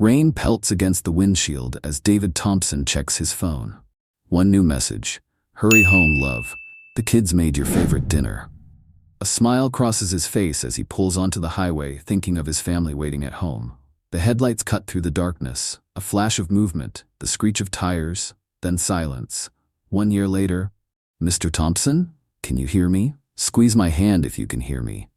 Rain pelts against the windshield as David Thompson checks his phone. One new message. Hurry home, love. The kids made your favorite dinner. A smile crosses his face as he pulls onto the highway, thinking of his family waiting at home. The headlights cut through the darkness, a flash of movement, the screech of tires, then silence. 1 year later, Mr. Thompson, can you hear me? Squeeze my hand if you can hear me.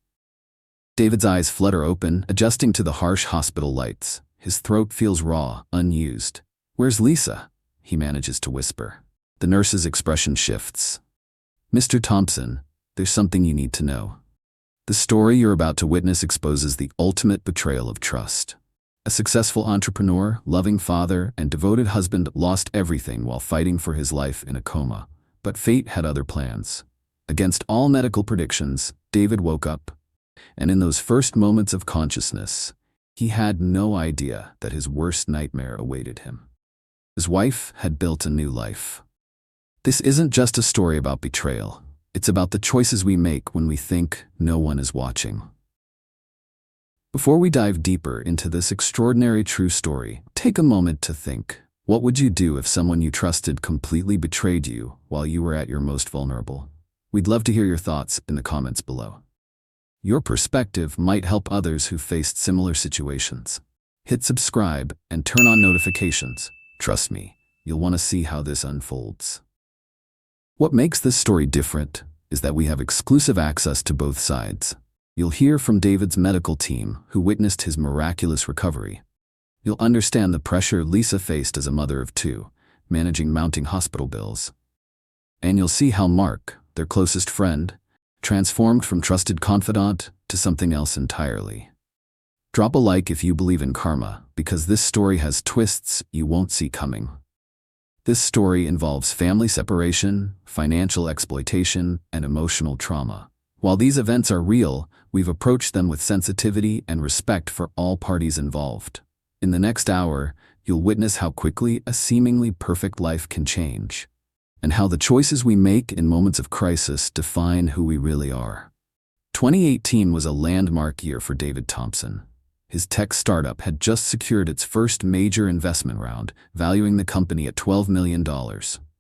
David's eyes flutter open, adjusting to the harsh hospital lights. His throat feels raw, unused. Where's Lisa? He manages to whisper. The nurse's expression shifts. Mr. Thompson, there's something you need to know. The story you're about to witness exposes the ultimate betrayal of trust. A successful entrepreneur, loving father, and devoted husband lost everything while fighting for his life in a coma. But fate had other plans. Against all medical predictions, David woke up. And in those first moments of consciousness, he had no idea that his worst nightmare awaited him. His wife had built a new life. This isn't just a story about betrayal. It's about the choices we make when we think no one is watching. Before we dive deeper into this extraordinary true story, take a moment to think. What would you do if someone you trusted completely betrayed you while you were at your most vulnerable? We'd love to hear your thoughts in the comments below. Your perspective might help others who faced similar situations. Hit subscribe and turn on notifications. Trust me, you'll want to see how this unfolds. What makes this story different is that we have exclusive access to both sides. You'll hear from David's medical team, who witnessed his miraculous recovery. You'll understand the pressure Lisa faced as a mother of two, managing mounting hospital bills. And you'll see how Mark, their closest friend, transformed from trusted confidant to something else entirely. Drop a like if you believe in karma, because this story has twists you won't see coming. This story involves family separation, financial exploitation, and emotional trauma. While these events are real, we've approached them with sensitivity and respect for all parties involved. In the next hour, you'll witness how quickly a seemingly perfect life can change, and how the choices we make in moments of crisis define who we really are. 2018 was a landmark year for David Thompson. His tech startup had just secured its first major investment round, valuing the company at $12 million.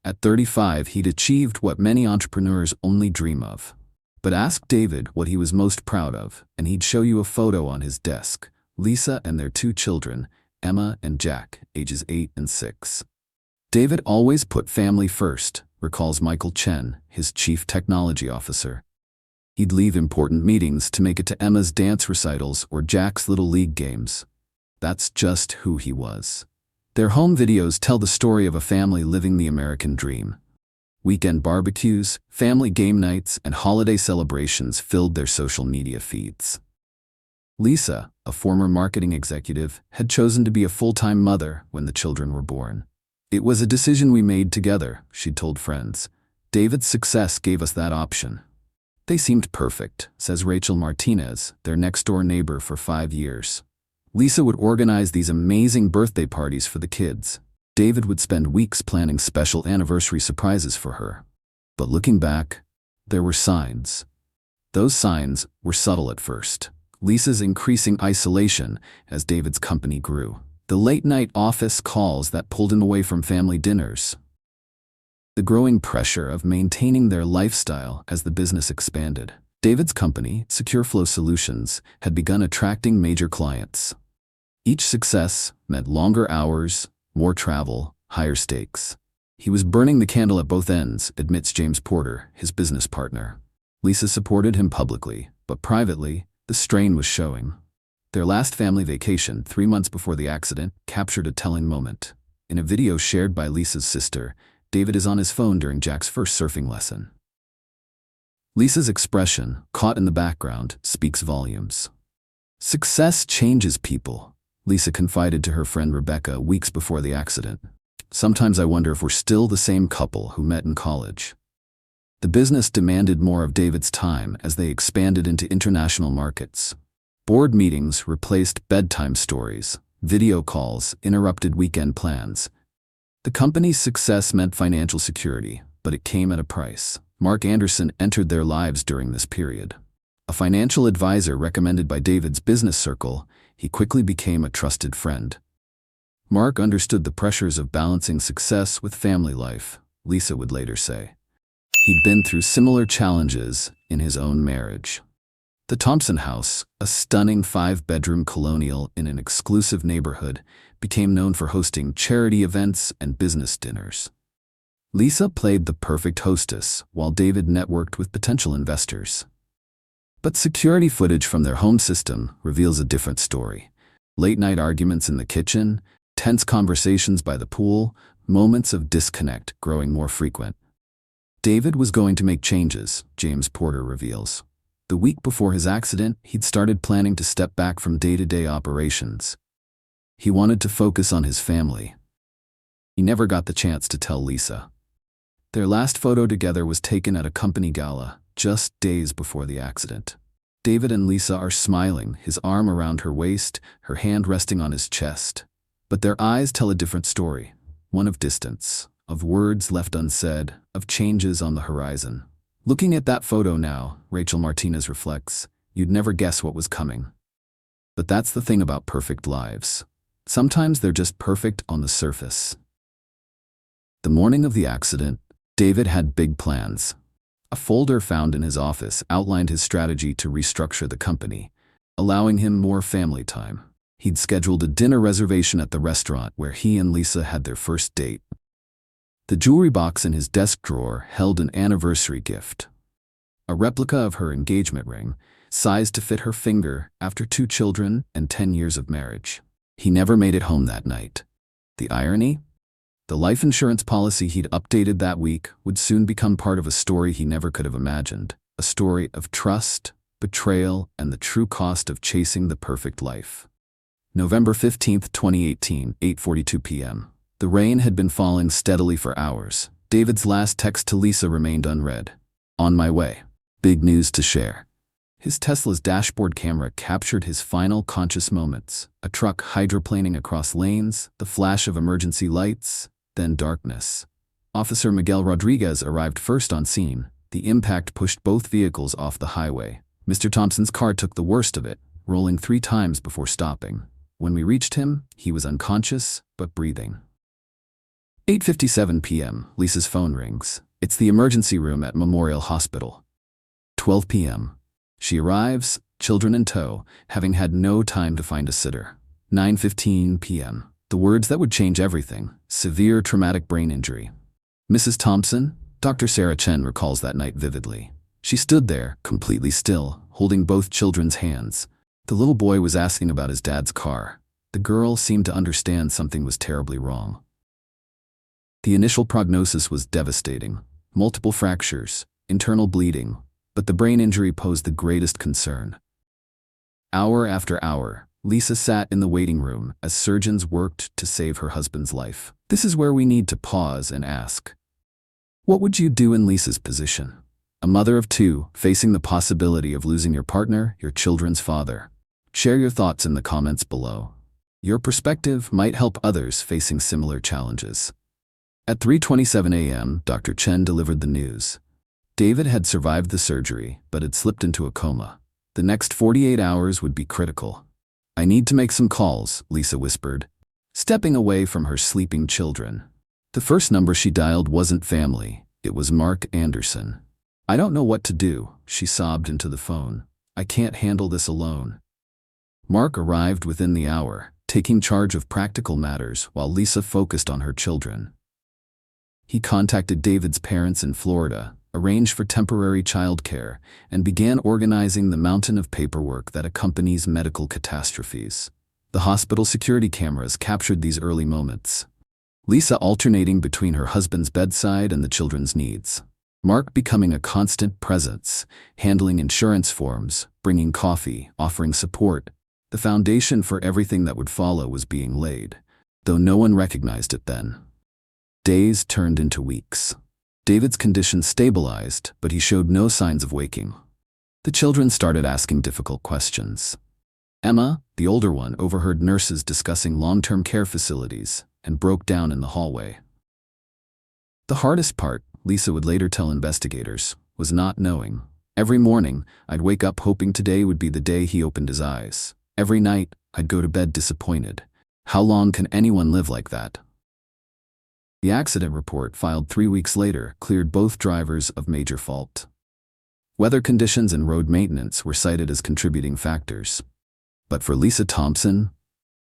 At 35, he'd achieved what many entrepreneurs only dream of. But ask David what he was most proud of, and he'd show you a photo on his desk. Lisa and their 2 children, Emma and Jack, ages 8 and 6. David always put family first, recalls Michael Chen, his chief technology officer. He'd leave important meetings to make it to Emma's dance recitals or Jack's little league games. That's just who he was. Their home videos tell the story of a family living the American dream. Weekend barbecues, family game nights, and holiday celebrations filled their social media feeds. Lisa, a former marketing executive, had chosen to be a full-time mother when the children were born. It was a decision we made together, she'd told friends. David's success gave us that option. They seemed perfect, says Rachel Martinez, their next-door neighbor for 5 years. Lisa would organize these amazing birthday parties for the kids. David would spend weeks planning special anniversary surprises for her. But looking back, there were signs. Those signs were subtle at first. Lisa's increasing isolation as David's company grew. The late-night office calls that pulled him away from family dinners. The growing pressure of maintaining their lifestyle as the business expanded. David's company, Secure Flow Solutions, had begun attracting major clients. Each success meant longer hours, more travel, higher stakes. He was burning the candle at both ends, admits James Porter, his business partner. Lisa supported him publicly, but privately, the strain was showing. Their last family vacation, 3 months before the accident, captured a telling moment. In a video shared by Lisa's sister, David is on his phone during Jack's first surfing lesson. Lisa's expression, caught in the background, speaks volumes. Success changes people, Lisa confided to her friend Rebecca weeks before the accident. Sometimes I wonder if we're still the same couple who met in college. The business demanded more of David's time as they expanded into international markets. Board meetings replaced bedtime stories, video calls interrupted weekend plans. The company's success meant financial security, but it came at a price. Mark Anderson entered their lives during this period. A financial advisor recommended by David's business circle, he quickly became a trusted friend. Mark understood the pressures of balancing success with family life, Lisa would later say. He'd been through similar challenges in his own marriage. The Thompson house, a stunning 5-bedroom colonial in an exclusive neighborhood, became known for hosting charity events and business dinners. Lisa played the perfect hostess while David networked with potential investors. But security footage from their home system reveals a different story. Late-night arguments in the kitchen, tense conversations by the pool, moments of disconnect growing more frequent. David was going to make changes, James Porter reveals. The week before his accident, he'd started planning to step back from day-to-day operations. He wanted to focus on his family. He never got the chance to tell Lisa. Their last photo together was taken at a company gala, just days before the accident. David and Lisa are smiling, his arm around her waist, her hand resting on his chest. But their eyes tell a different story, one of distance, of words left unsaid, of changes on the horizon. Looking at that photo now, Rachel Martinez reflects, you'd never guess what was coming. But that's the thing about perfect lives. Sometimes they're just perfect on the surface. The morning of the accident, David had big plans. A folder found in his office outlined his strategy to restructure the company, allowing him more family time. He'd scheduled a dinner reservation at the restaurant where he and Lisa had their first date. The jewelry box in his desk drawer held an anniversary gift. A replica of her engagement ring, sized to fit her finger after 2 children and 10 years of marriage. He never made it home that night. The irony? The life insurance policy he'd updated that week would soon become part of a story he never could have imagined, a story of trust, betrayal, and the true cost of chasing the perfect life. November 15, 2018, 8:42 p.m. The rain had been falling steadily for hours. David's last text to Lisa remained unread. On my way. Big news to share. His Tesla's dashboard camera captured his final conscious moments. A truck hydroplaning across lanes, the flash of emergency lights, then darkness. Officer Miguel Rodriguez arrived first on scene. The impact pushed both vehicles off the highway. Mr. Thompson's car took the worst of it, rolling 3 times before stopping. When we reached him, he was unconscious, but breathing. 8:57 p.m., Lisa's phone rings. It's the emergency room at Memorial Hospital. 12 p.m. She arrives, children in tow, having had no time to find a sitter. 9:15 p.m. The words that would change everything. Severe traumatic brain injury. Mrs. Thompson, Dr. Sarah Chen recalls that night vividly. She stood there, completely still, holding both children's hands. The little boy was asking about his dad's car. The girl seemed to understand something was terribly wrong. The initial prognosis was devastating. Multiple fractures, internal bleeding, but the brain injury posed the greatest concern. Hour after hour, Lisa sat in the waiting room as surgeons worked to save her husband's life. This is where we need to pause and ask, what would you do in Lisa's position? A mother of 2, facing the possibility of losing your partner, your children's father. Share your thoughts in the comments below. Your perspective might help others facing similar challenges. At 3:27 a.m., Dr. Chen delivered the news. David had survived the surgery, but had slipped into a coma. The next 48 hours would be critical. I need to make some calls, Lisa whispered, stepping away from her sleeping children. The first number she dialed wasn't family, it was Mark Anderson. I don't know what to do, she sobbed into the phone. I can't handle this alone. Mark arrived within the hour, taking charge of practical matters while Lisa focused on her children. He contacted David's parents in Florida, arranged for temporary childcare, and began organizing the mountain of paperwork that accompanies medical catastrophes. The hospital security cameras captured these early moments. Lisa alternating between her husband's bedside and the children's needs. Mark becoming a constant presence, handling insurance forms, bringing coffee, offering support. The foundation for everything that would follow was being laid, though no one recognized it then. Days turned into weeks. David's condition stabilized, but he showed no signs of waking. The children started asking difficult questions. Emma, the older one, overheard nurses discussing long-term care facilities and broke down in the hallway. The hardest part, Lisa would later tell investigators, was not knowing. Every morning, I'd wake up hoping today would be the day he opened his eyes. Every night, I'd go to bed disappointed. How long can anyone live like that? The accident report, filed 3 weeks later, cleared both drivers of major fault. Weather conditions and road maintenance were cited as contributing factors. But for Lisa Thompson,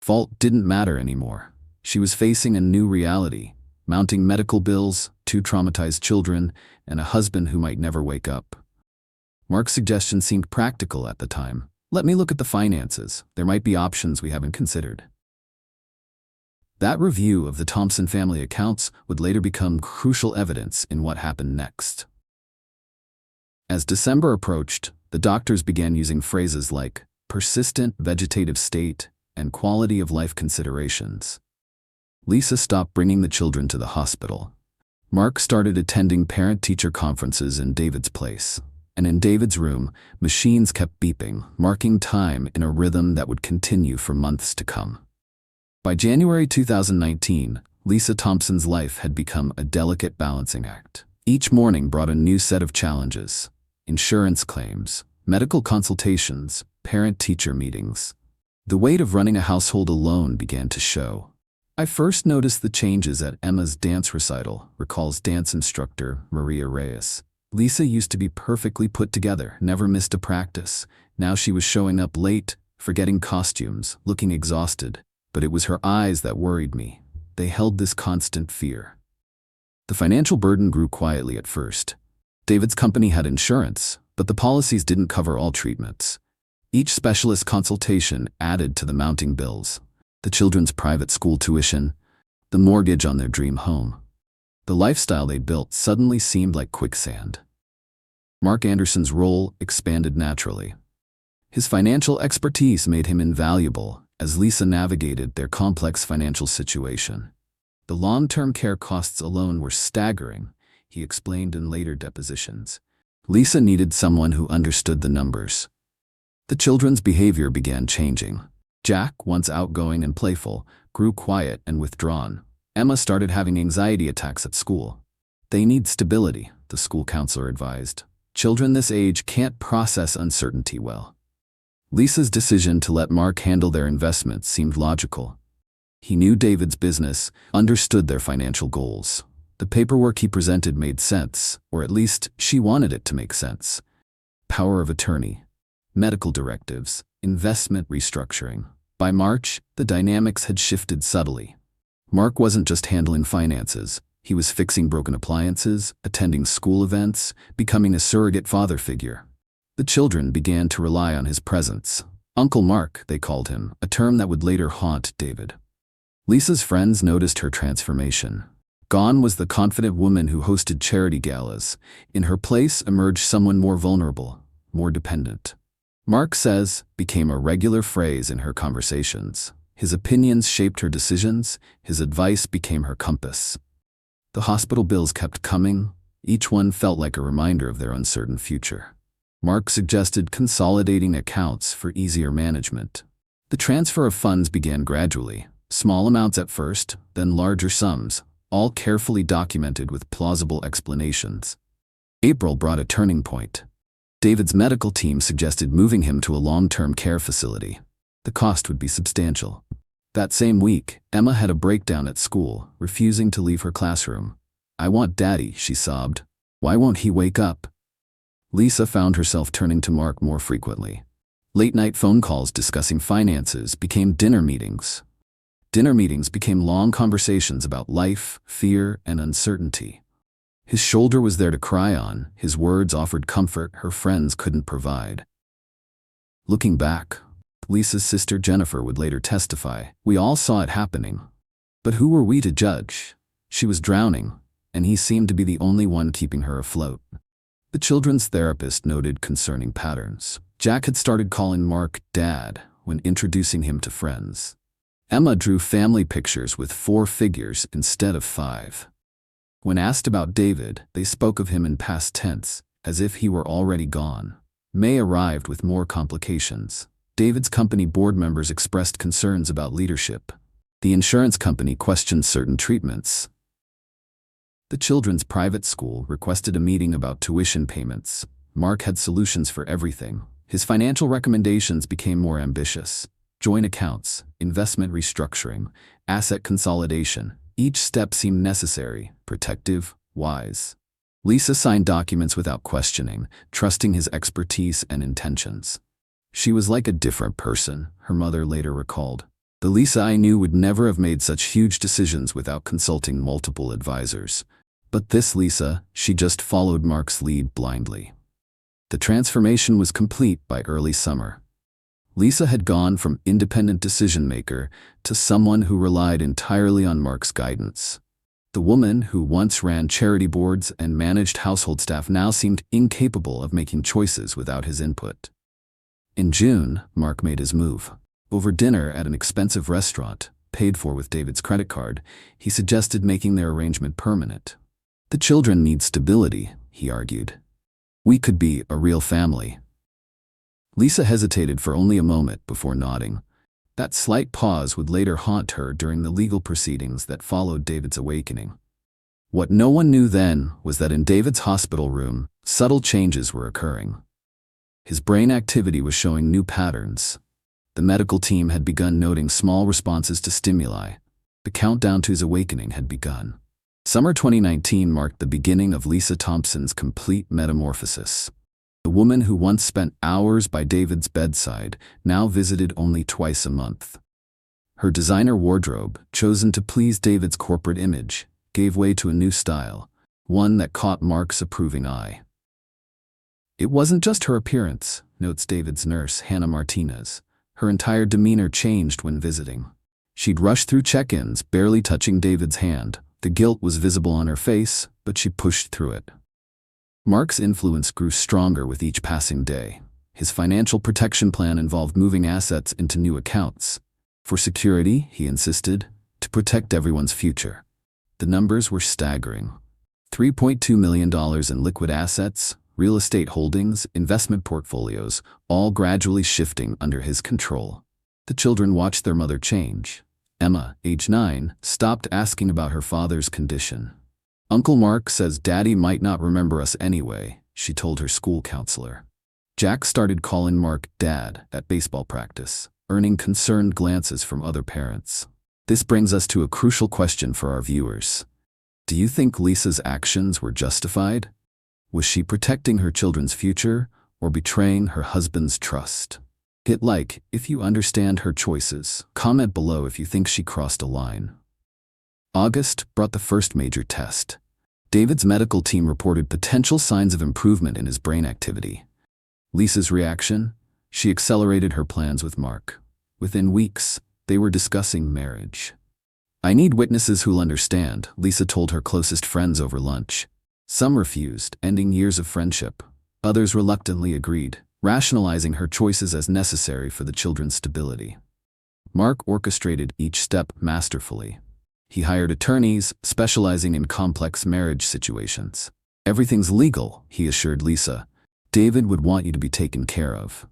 fault didn't matter anymore. She was facing a new reality: mounting medical bills, 2 traumatized children, and a husband who might never wake up. Mark's suggestion seemed practical at the time. Let me look at the finances. There might be options we haven't considered. That review of the Thompson family accounts would later become crucial evidence in what happened next. As December approached, the doctors began using phrases like persistent vegetative state and quality of life considerations. Lisa stopped bringing the children to the hospital. Mark started attending parent-teacher conferences in David's place. And in David's room, machines kept beeping, marking time in a rhythm that would continue for months to come. By January 2019, Lisa Thompson's life had become a delicate balancing act. Each morning brought a new set of challenges: insurance claims, medical consultations, parent-teacher meetings. The weight of running a household alone began to show. I first noticed the changes at Emma's dance recital, recalls dance instructor Maria Reyes. Lisa used to be perfectly put together, never missed a practice. Now she was showing up late, forgetting costumes, looking exhausted. But it was her eyes that worried me. They held this constant fear. The financial burden grew quietly at first. David's company had insurance, but the policies didn't cover all treatments. Each specialist consultation added to the mounting bills: the children's private school tuition, the mortgage on their dream home. The lifestyle they'd built suddenly seemed like quicksand. Mark Anderson's role expanded naturally. His financial expertise made him invaluable as Lisa navigated their complex financial situation. The long-term care costs alone were staggering, he explained in later depositions. Lisa needed someone who understood the numbers. The children's behavior began changing. Jack, once outgoing and playful, grew quiet and withdrawn. Emma started having anxiety attacks at school. They need stability, the school counselor advised. Children this age can't process uncertainty well. Lisa's decision to let Mark handle their investments seemed logical. He knew David's business, understood their financial goals. The paperwork he presented made sense, or at least she wanted it to make sense. Power of attorney, medical directives, investment restructuring. By March, the dynamics had shifted subtly. Mark wasn't just handling finances. He was fixing broken appliances, attending school events, becoming a surrogate father figure. The children began to rely on his presence. Uncle Mark, they called him, a term that would later haunt David. Lisa's friends noticed her transformation. Gone was the confident woman who hosted charity galas. In her place emerged someone more vulnerable, more dependent. Mark says became a regular phrase in her conversations. His opinions shaped her decisions, his advice became her compass. The hospital bills kept coming. Each one felt like a reminder of their uncertain future. Mark suggested consolidating accounts for easier management. The transfer of funds began gradually, small amounts at first, then larger sums, all carefully documented with plausible explanations. April brought a turning point. David's medical team suggested moving him to a long-term care facility. The cost would be substantial. That same week, Emma had a breakdown at school, refusing to leave her classroom. "I want Daddy," she sobbed. "Why won't he wake up?" Lisa found herself turning to Mark more frequently. Late-night phone calls discussing finances became dinner meetings. Dinner meetings became long conversations about life, fear, and uncertainty. His shoulder was there to cry on, his words offered comfort her friends couldn't provide. Looking back, Lisa's sister Jennifer would later testify, "We all saw it happening. But who were we to judge? She was drowning, and he seemed to be the only one keeping her afloat." The children's therapist noted concerning patterns. Jack had started calling Mark Dad when introducing him to friends. Emma drew family pictures with 4 figures instead of 5. When asked about David, they spoke of him in past tense, as if he were already gone. May arrived with more complications. David's company board members expressed concerns about leadership. The insurance company questioned certain treatments. The children's private school requested a meeting about tuition payments. Mark had solutions for everything. His financial recommendations became more ambitious. Joint accounts, investment restructuring, asset consolidation. Each step seemed necessary, protective, wise. Lisa signed documents without questioning, trusting his expertise and intentions. She was like a different person, her mother later recalled. The Lisa I knew would never have made such huge decisions without consulting multiple advisors. But this Lisa, she just followed Mark's lead blindly. The transformation was complete by early summer. Lisa had gone from independent decision-maker to someone who relied entirely on Mark's guidance. The woman who once ran charity boards and managed household staff now seemed incapable of making choices without his input. In June, Mark made his move. Over dinner at an expensive restaurant, paid for with David's credit card, he suggested making their arrangement permanent. The children need stability, he argued. We could be a real family. Lisa hesitated for only a moment before nodding. That slight pause would later haunt her during the legal proceedings that followed David's awakening. What no one knew then was that in David's hospital room, subtle changes were occurring. His brain activity was showing new patterns. The medical team had begun noting small responses to stimuli. The countdown to his awakening had begun. Summer 2019 marked the beginning of Lisa Thompson's complete metamorphosis. The woman who once spent hours by David's bedside now visited only twice a month. Her designer wardrobe, chosen to please David's corporate image, gave way to a new style, one that caught Mark's approving eye. It wasn't just her appearance, notes David's nurse, Hannah Martinez. Her entire demeanor changed when visiting. She'd rush through check-ins, barely touching David's hand. The guilt was visible on her face, but she pushed through it. Mark's influence grew stronger with each passing day. His financial protection plan involved moving assets into new accounts. For security, he insisted, to protect everyone's future. The numbers were staggering. $3.2 million in liquid assets, real estate holdings, investment portfolios, all gradually shifting under his control. The children watched their mother change. Emma, age 9, stopped asking about her father's condition. Uncle Mark says Daddy might not remember us anyway, she told her school counselor. Jack started calling Mark Dad at baseball practice, earning concerned glances from other parents. This brings us to a crucial question for our viewers. Do you think Lisa's actions were justified? Was she protecting her children's future or betraying her husband's trust? Hit like if you understand her choices. Comment below if you think she crossed a line. August brought the first major test. David's medical team reported potential signs of improvement in his brain activity. Lisa's reaction? She accelerated her plans with Mark. Within weeks, they were discussing marriage. I need witnesses who'll understand, Lisa told her closest friends over lunch. Some refused, ending years of friendship. Others reluctantly agreed, rationalizing her choices as necessary for the children's stability. Mark orchestrated each step masterfully. He hired attorneys, specializing in complex marriage situations. Everything's legal, he assured Lisa. David would want you to be taken care of.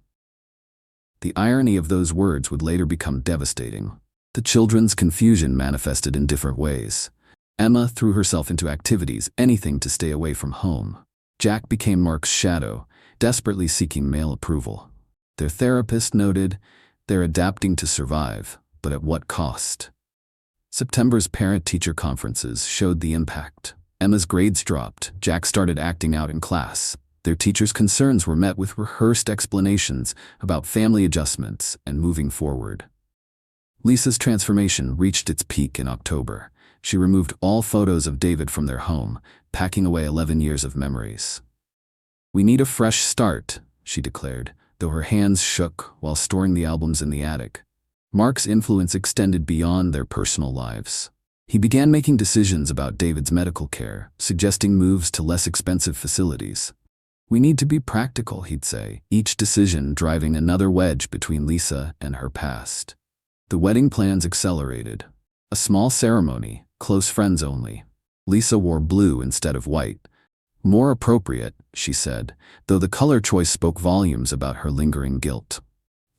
The irony of those words would later become devastating. The children's confusion manifested in different ways. Emma threw herself into activities, anything to stay away from home. Jack became Mark's shadow, desperately seeking male approval. Their therapist noted, they're adapting to survive, but at what cost? September's parent-teacher conferences showed the impact. Emma's grades dropped. Jack started acting out in class. Their teachers' concerns were met with rehearsed explanations about family adjustments and moving forward. Lisa's transformation reached its peak in October. She removed all photos of David from their home, packing away 11 years of memories. We need a fresh start, she declared, though her hands shook while storing the albums in the attic. Mark's influence extended beyond their personal lives. He began making decisions about David's medical care, suggesting moves to less expensive facilities. We need to be practical, he'd say, each decision driving another wedge between Lisa and her past. The wedding plans accelerated. A small ceremony, close friends only. Lisa wore blue instead of white. More appropriate, she said, though the color choice spoke volumes about her lingering guilt.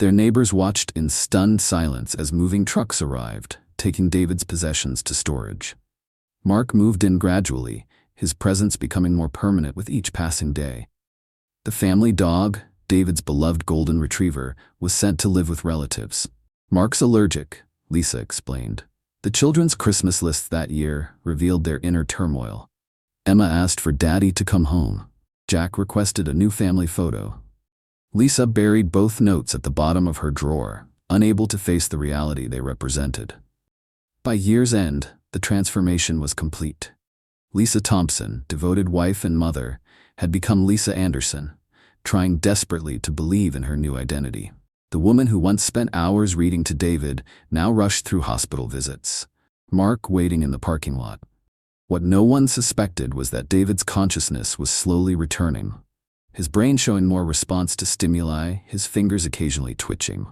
Their neighbors watched in stunned silence as moving trucks arrived, taking David's possessions to storage. Mark moved in gradually, his presence becoming more permanent with each passing day. The family dog, David's beloved golden retriever, was sent to live with relatives. Mark's allergic, Lisa explained. The children's Christmas lists that year revealed their inner turmoil. Emma asked for Daddy to come home. Jack requested a new family photo. Lisa buried both notes at the bottom of her drawer, unable to face the reality they represented. By year's end, the transformation was complete. Lisa Thompson, devoted wife and mother, had become Lisa Anderson, trying desperately to believe in her new identity. The woman who once spent hours reading to David now rushed through hospital visits. Mark waiting in the parking lot. What no one suspected was that David's consciousness was slowly returning. His brain showing more response to stimuli, his fingers occasionally twitching.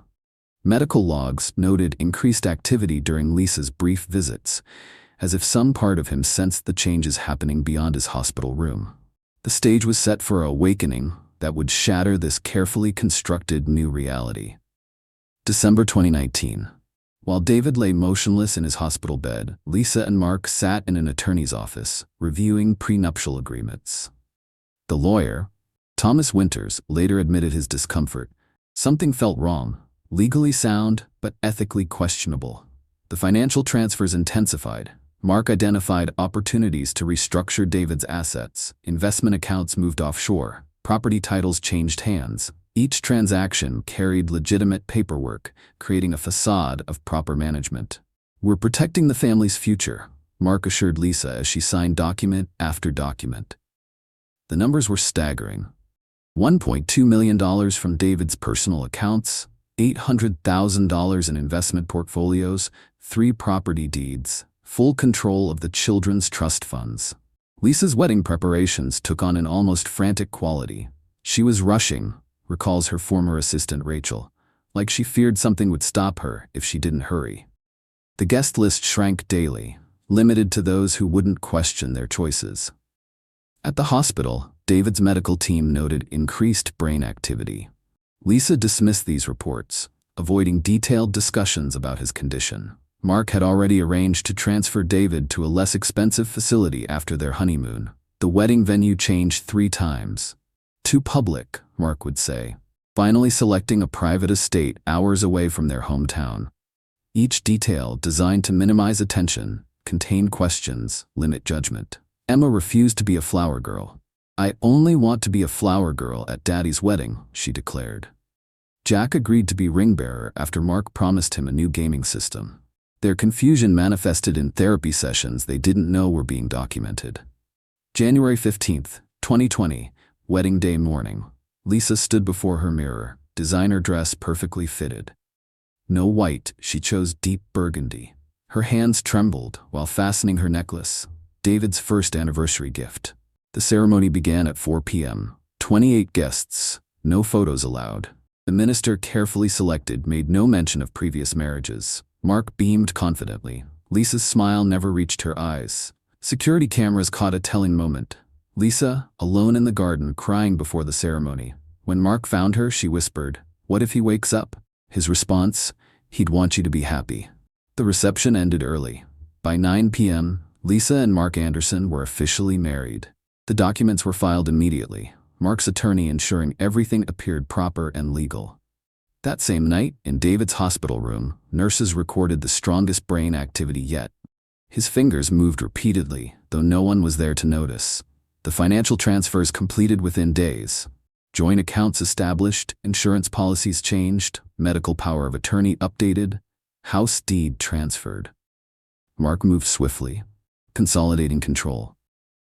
Medical logs noted increased activity during Lisa's brief visits, as if some part of him sensed the changes happening beyond his hospital room. The stage was set for an awakening that would shatter this carefully constructed new reality. December 2019. While David lay motionless in his hospital bed, Lisa and Mark sat in an attorney's office, reviewing prenuptial agreements. The lawyer, Thomas Winters, later admitted his discomfort. Something felt wrong, legally sound, but ethically questionable. The financial transfers intensified. Mark identified opportunities to restructure David's assets. Investment accounts moved offshore. Property titles changed hands. Each transaction carried legitimate paperwork, creating a facade of proper management. "We're protecting the family's future," Mark assured Lisa as she signed document after document. The numbers were staggering. $1.2 million from David's personal accounts, $800,000 in investment portfolios, 3 property deeds, full control of the children's trust funds. Lisa's wedding preparations took on an almost frantic quality. She was rushing, recalls her former assistant Rachel, like she feared something would stop her if she didn't hurry. The guest list shrank daily, limited to those who wouldn't question their choices. At the hospital, David's medical team noted increased brain activity. Lisa dismissed these reports, avoiding detailed discussions about his condition. Mark had already arranged to transfer David to a less expensive facility after their honeymoon. The wedding venue changed 3 times. "Too public," Mark would say, finally selecting a private estate hours away from their hometown. Each detail designed to minimize attention, contain questions, limit judgment. Emma refused to be a flower girl. "I only want to be a flower girl at Daddy's wedding," she declared. Jack agreed to be ring bearer after Mark promised him a new gaming system. Their confusion manifested in therapy sessions they didn't know were being documented. January 15th, 2020, wedding day morning. Lisa stood before her mirror, designer dress perfectly fitted. No white, she chose deep burgundy. Her hands trembled while fastening her necklace, David's first anniversary gift. The ceremony began at 4 p.m. 28 guests, no photos allowed. The minister carefully selected made no mention of previous marriages. Mark beamed confidently. Lisa's smile never reached her eyes. Security cameras caught a telling moment. Lisa, alone in the garden, crying before the ceremony. When Mark found her, she whispered, "What if he wakes up?" His response, "He'd want you to be happy." The reception ended early. By 9 p.m., Lisa and Mark Anderson were officially married. The documents were filed immediately, Mark's attorney ensuring everything appeared proper and legal. That same night, in David's hospital room, nurses recorded the strongest brain activity yet. His fingers moved repeatedly, though no one was there to notice. The financial transfers completed within days. Joint accounts established, insurance policies changed, medical power of attorney updated, house deed transferred. Mark moved swiftly, consolidating control.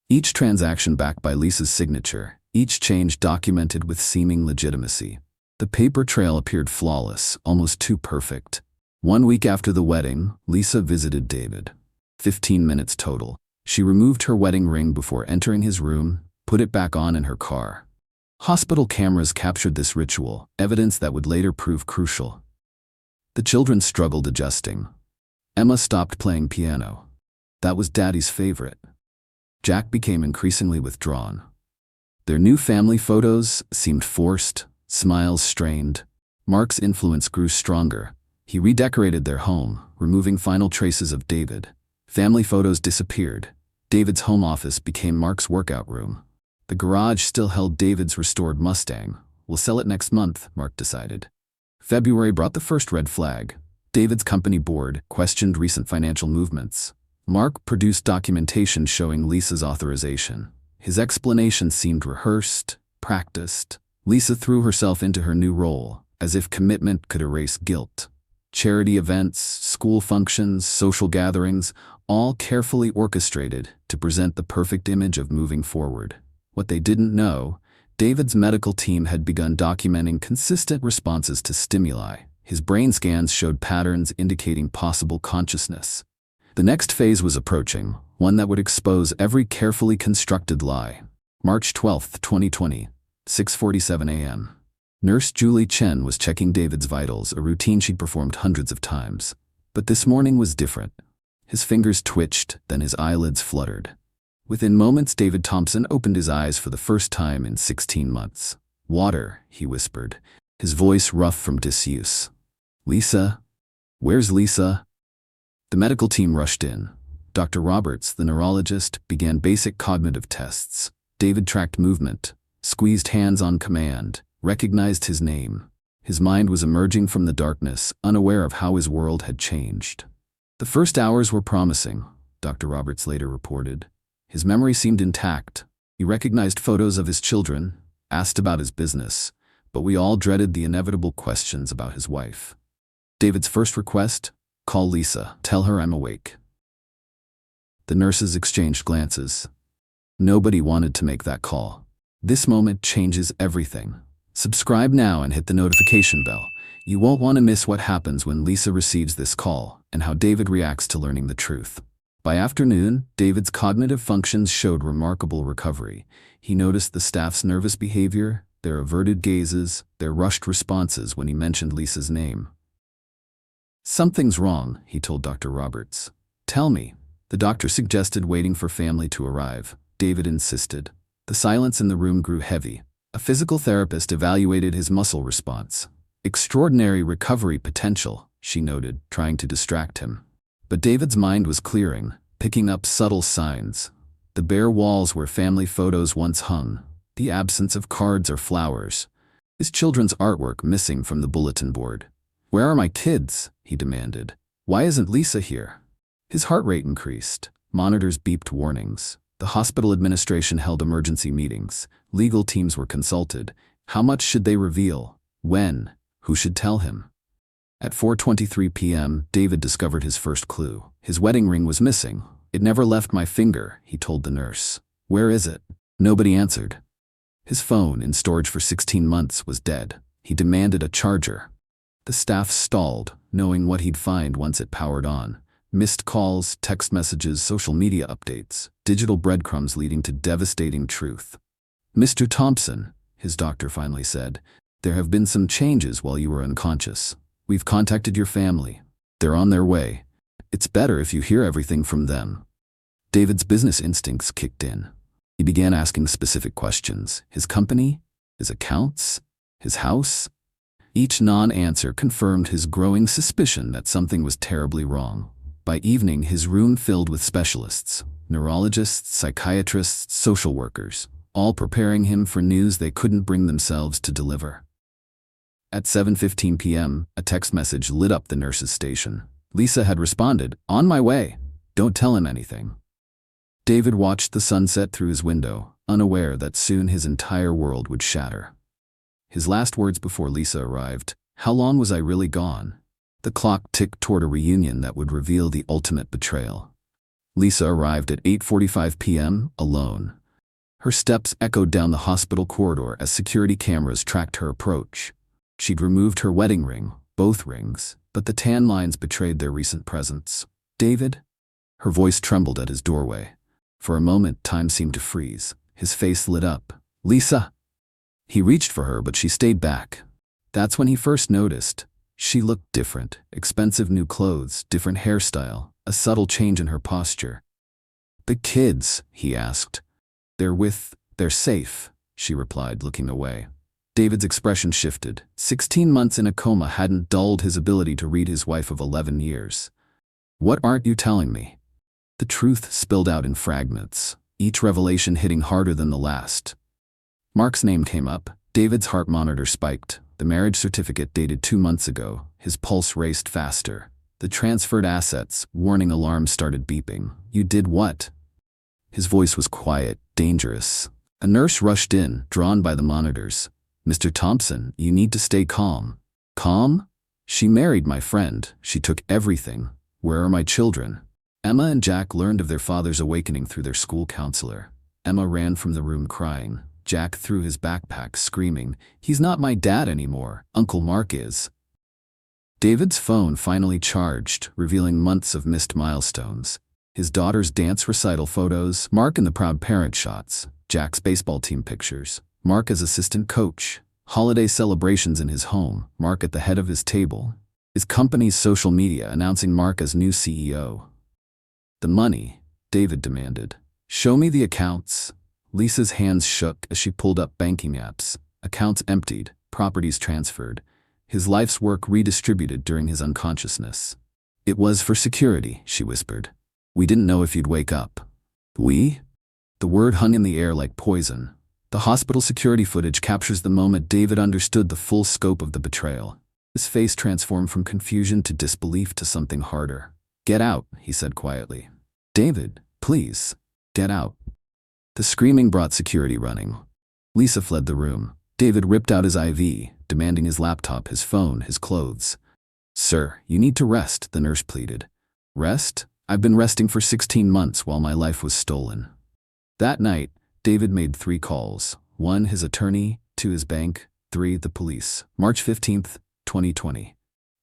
Each transaction backed by Lisa's signature, each change documented with seeming legitimacy. The paper trail appeared flawless, almost too perfect. 1 week after the wedding, Lisa visited David. 15 minutes total. She removed her wedding ring before entering his room, put it back on in her car. Hospital cameras captured this ritual, evidence that would later prove crucial. The children struggled adjusting. Emma stopped playing piano. That was Daddy's favorite. Jack became increasingly withdrawn. Their new family photos seemed forced, smiles strained. Mark's influence grew stronger. He redecorated their home, removing final traces of David. Family photos disappeared. David's home office became Mark's workout room. The garage still held David's restored Mustang. "We'll sell it next month," Mark decided. February brought the first red flag. David's company board questioned recent financial movements. Mark produced documentation showing Lisa's authorization. His explanation seemed rehearsed, practiced. Lisa threw herself into her new role, as if commitment could erase guilt. Charity events, school functions, social gatherings, all carefully orchestrated to present the perfect image of moving forward. What they didn't know, David's medical team had begun documenting consistent responses to stimuli. His brain scans showed patterns indicating possible consciousness. The next phase was approaching, one that would expose every carefully constructed lie. March 12, 2020, 6:47 a.m. Nurse Julie Chen was checking David's vitals, a routine she'd performed hundreds of times. But this morning was different. His fingers twitched, then his eyelids fluttered. Within moments, David Thompson opened his eyes for the first time in 16 months. "Water," he whispered, his voice rough from disuse. "Lisa? Where's Lisa?" The medical team rushed in. Dr. Roberts, the neurologist, began basic cognitive tests. David tracked movement, squeezed hands on command, recognized his name. His mind was emerging from the darkness, unaware of how his world had changed. The first hours were promising, Dr. Roberts later reported. His memory seemed intact. He recognized photos of his children, asked about his business, but we all dreaded the inevitable questions about his wife. David's first request? "Call Lisa. Tell her I'm awake." The nurses exchanged glances. Nobody wanted to make that call. This moment changes everything. Subscribe now and hit the notification bell. You won't want to miss what happens when Lisa receives this call and how David reacts to learning the truth. By afternoon, David's cognitive functions showed remarkable recovery. He noticed the staff's nervous behavior, their averted gazes, their rushed responses when he mentioned Lisa's name. "Something's wrong," he told Dr. Roberts. "Tell me." The doctor suggested waiting for family to arrive. David insisted. The silence in the room grew heavy. A physical therapist evaluated his muscle response. "Extraordinary recovery potential," she noted, trying to distract him. But David's mind was clearing, picking up subtle signs. The bare walls where family photos once hung, the absence of cards or flowers, his children's artwork missing from the bulletin board. "Where are my kids?" he demanded. "Why isn't Lisa here?" His heart rate increased. Monitors beeped warnings. The hospital administration held emergency meetings. Legal teams were consulted. How much should they reveal? When? Who should tell him? At 4:23 p.m., David discovered his first clue. His wedding ring was missing. "It never left my finger," he told the nurse. "Where is it?" Nobody answered. His phone, in storage for 16 months, was dead. He demanded a charger. The staff stalled, knowing what he'd find once it powered on. Missed calls, text messages, social media updates, digital breadcrumbs leading to devastating truth. "Mr. Thompson," his doctor finally said, "there have been some changes while you were unconscious. We've contacted your family. They're on their way. It's better if you hear everything from them." David's business instincts kicked in. He began asking specific questions. His company? His accounts? His house? Each non-answer confirmed his growing suspicion that something was terribly wrong. By evening, his room filled with specialists, neurologists, psychiatrists, social workers, all preparing him for news they couldn't bring themselves to deliver. At 7:15 p.m., a text message lit up the nurse's station. Lisa had responded, "On my way. Don't tell him anything." David watched the sunset through his window, unaware that soon his entire world would shatter. His last words before Lisa arrived, "How long was I really gone?" The clock ticked toward a reunion that would reveal the ultimate betrayal. Lisa arrived at 8:45 p.m., alone. Her steps echoed down the hospital corridor as security cameras tracked her approach. She'd removed her wedding ring, both rings, but the tan lines betrayed their recent presence. "David?" Her voice trembled at his doorway. For a moment, time seemed to freeze. His face lit up. "Lisa!" He reached for her, but she stayed back. That's when he first noticed. She looked different. Expensive new clothes, different hairstyle, a subtle change in her posture. "The kids?" he asked. They're safe," she replied, looking away. David's expression shifted. 16 months in a coma hadn't dulled his ability to read his wife of 11 years. "What aren't you telling me?" The truth spilled out in fragments, each revelation hitting harder than the last. Mark's name came up. David's heart monitor spiked. The marriage certificate dated 2 months ago. His pulse raced faster. The transferred assets, warning alarms started beeping. You did what? His voice was quiet, dangerous. A nurse rushed in, drawn by the monitors. Mr. Thompson, you need to stay calm. Calm? She married my friend. She took everything. Where are my children? Emma and Jack learned of their father's awakening through their school counselor. Emma ran from the room crying. Jack threw his backpack, screaming, "He's not my dad anymore. Uncle Mark is." David's phone finally charged, revealing months of missed milestones. His daughter's dance recital photos, Mark in the proud parent shots, Jack's baseball team pictures, Mark as assistant coach, holiday celebrations in his home, Mark at the head of his table, his company's social media announcing Mark as new CEO. The money, David demanded. Show me the accounts. Lisa's hands shook as she pulled up banking apps. Accounts emptied, properties transferred. His life's work redistributed during his unconsciousness. It was for security, she whispered. We didn't know if you'd wake up. We? The word hung in the air like poison. The hospital security footage captures the moment David understood the full scope of the betrayal. His face transformed from confusion to disbelief to something harder. Get out, he said quietly. David, please, get out. The screaming brought security running. Lisa fled the room. David ripped out his IV, demanding his laptop, his phone, his clothes. Sir, you need to rest, the nurse pleaded. Rest? I've been resting for 16 months while my life was stolen. That night, David made 3 calls. 1, his attorney, 2, his bank, 3, the police. March 15th, 2020.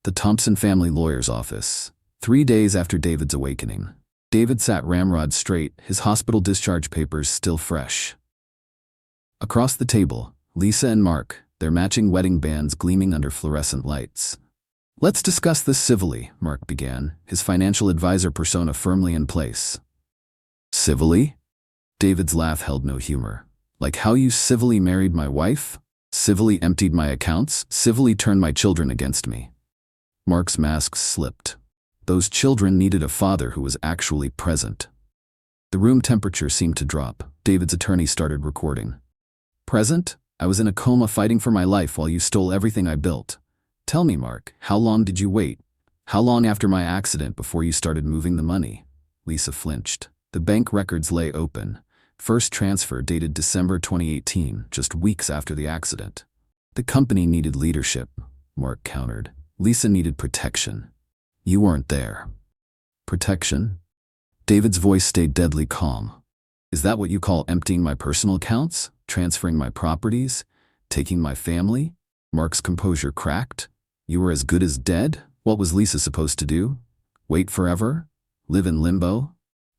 The Thompson family lawyer's office. 3 days after David's awakening. David sat ramrod straight, his hospital discharge papers still fresh. Across the table, Lisa and Mark, their matching wedding bands gleaming under fluorescent lights. Let's discuss this civilly, Mark began, his financial advisor persona firmly in place. Civilly? David's laugh held no humor. Like how you civilly married my wife? Civilly emptied my accounts? Civilly turned my children against me? Mark's mask slipped. Those children needed a father who was actually present. The room temperature seemed to drop. David's attorney started recording. Present? I was in a coma fighting for my life while you stole everything I built. Tell me, Mark, how long did you wait? How long after my accident before you started moving the money? Lisa flinched. The bank records lay open. First transfer dated December 2018, just weeks after the accident. The company needed leadership, Mark countered. Lisa needed protection. You weren't there. Protection? David's voice stayed deadly calm. Is that what you call emptying my personal accounts? Transferring my properties? Taking my family? Mark's composure cracked. You were as good as dead? What was Lisa supposed to do? Wait forever? Live in limbo?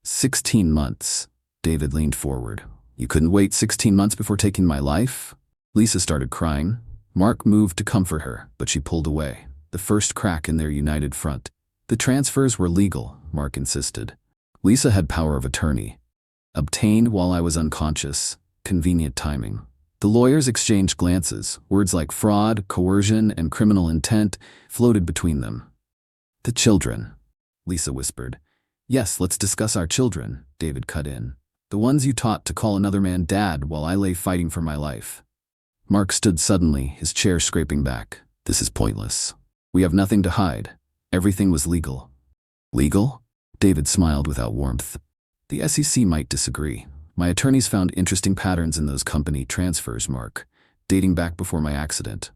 16 months. David leaned forward. You couldn't wait 16 months before taking my life? Lisa started crying. Mark moved to comfort her, but she pulled away. The first crack in their united front. The transfers were legal, Mark insisted. Lisa had power of attorney. Obtained while I was unconscious. Convenient timing. The lawyers exchanged glances. Words like fraud, coercion, and criminal intent floated between them. The children, Lisa whispered. Yes, let's discuss our children, David cut in. The ones you taught to call another man dad while I lay fighting for my life. Mark stood suddenly, his chair scraping back. This is pointless. We have nothing to hide. Everything was legal. Legal? David smiled without warmth. The SEC might disagree. My attorneys found interesting patterns in those company transfers, Mark, dating back before my accident.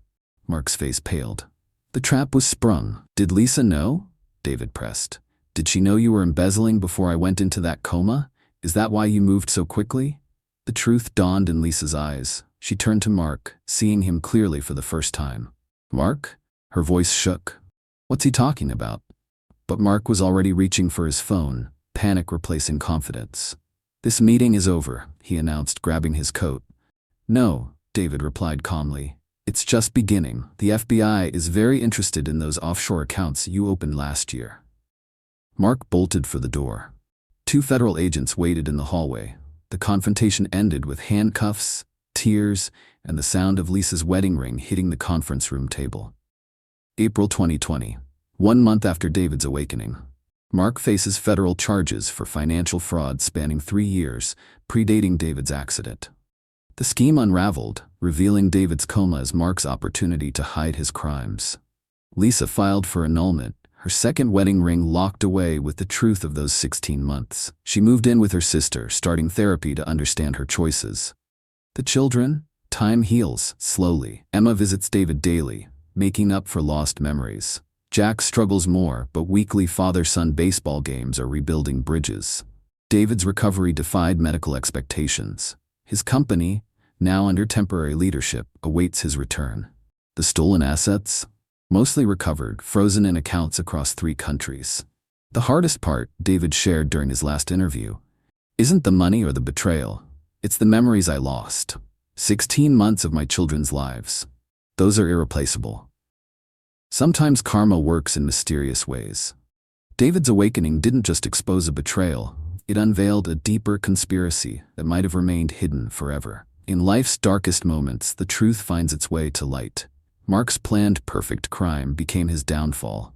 Mark's face paled. The trap was sprung. Did Lisa know? David pressed. Did she know you were embezzling before I went into that coma? Is that why you moved so quickly? The truth dawned in Lisa's eyes. She turned to Mark, seeing him clearly for the first time. Mark? Her voice shook. What's he talking about? But Mark was already reaching for his phone, panic replacing confidence. This meeting is over, he announced, grabbing his coat. No, David replied calmly. It's just beginning. The FBI is very interested in those offshore accounts you opened last year. Mark bolted for the door. 2 federal agents waited in the hallway. The confrontation ended with handcuffs, tears, and the sound of Lisa's wedding ring hitting the conference room table. April 2020. 1 month after David's awakening. Mark faces federal charges for financial fraud spanning 3 years, predating David's accident. The scheme unraveled, revealing David's coma as Mark's opportunity to hide his crimes. Lisa filed for annulment, her second wedding ring locked away with the truth of those 16 months. She moved in with her sister, starting therapy to understand her choices. The children? Time heals, slowly. Emma visits David daily, making up for lost memories. Jack struggles more, but weekly father-son baseball games are rebuilding bridges. David's recovery defied medical expectations. His company, now under temporary leadership, awaits his return. The stolen assets? Mostly recovered, frozen in accounts across 3 countries. The hardest part, David shared during his last interview, isn't the money or the betrayal. It's the memories I lost. 16 months of my children's lives. Those are irreplaceable. Sometimes karma works in mysterious ways. David's awakening didn't just expose a betrayal, it unveiled a deeper conspiracy that might have remained hidden forever. In life's darkest moments, the truth finds its way to light. Mark's planned perfect crime became his downfall.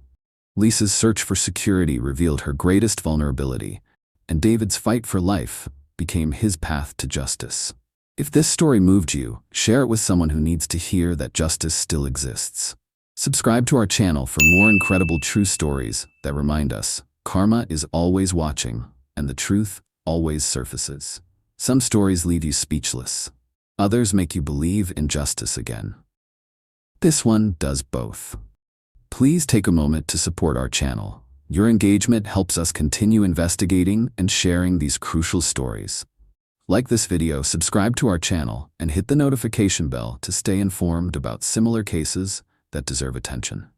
Lisa's search for security revealed her greatest vulnerability, and David's fight for life became his path to justice. If this story moved you, share it with someone who needs to hear that justice still exists. Subscribe to our channel for more incredible true stories that remind us karma is always watching and the truth always surfaces. Some stories leave you speechless. Others make you believe in justice again. This one does both. Please take a moment to support our channel. Your engagement helps us continue investigating and sharing these crucial stories. Like this video, subscribe to our channel, and hit the notification bell to stay informed about similar cases that deserve attention.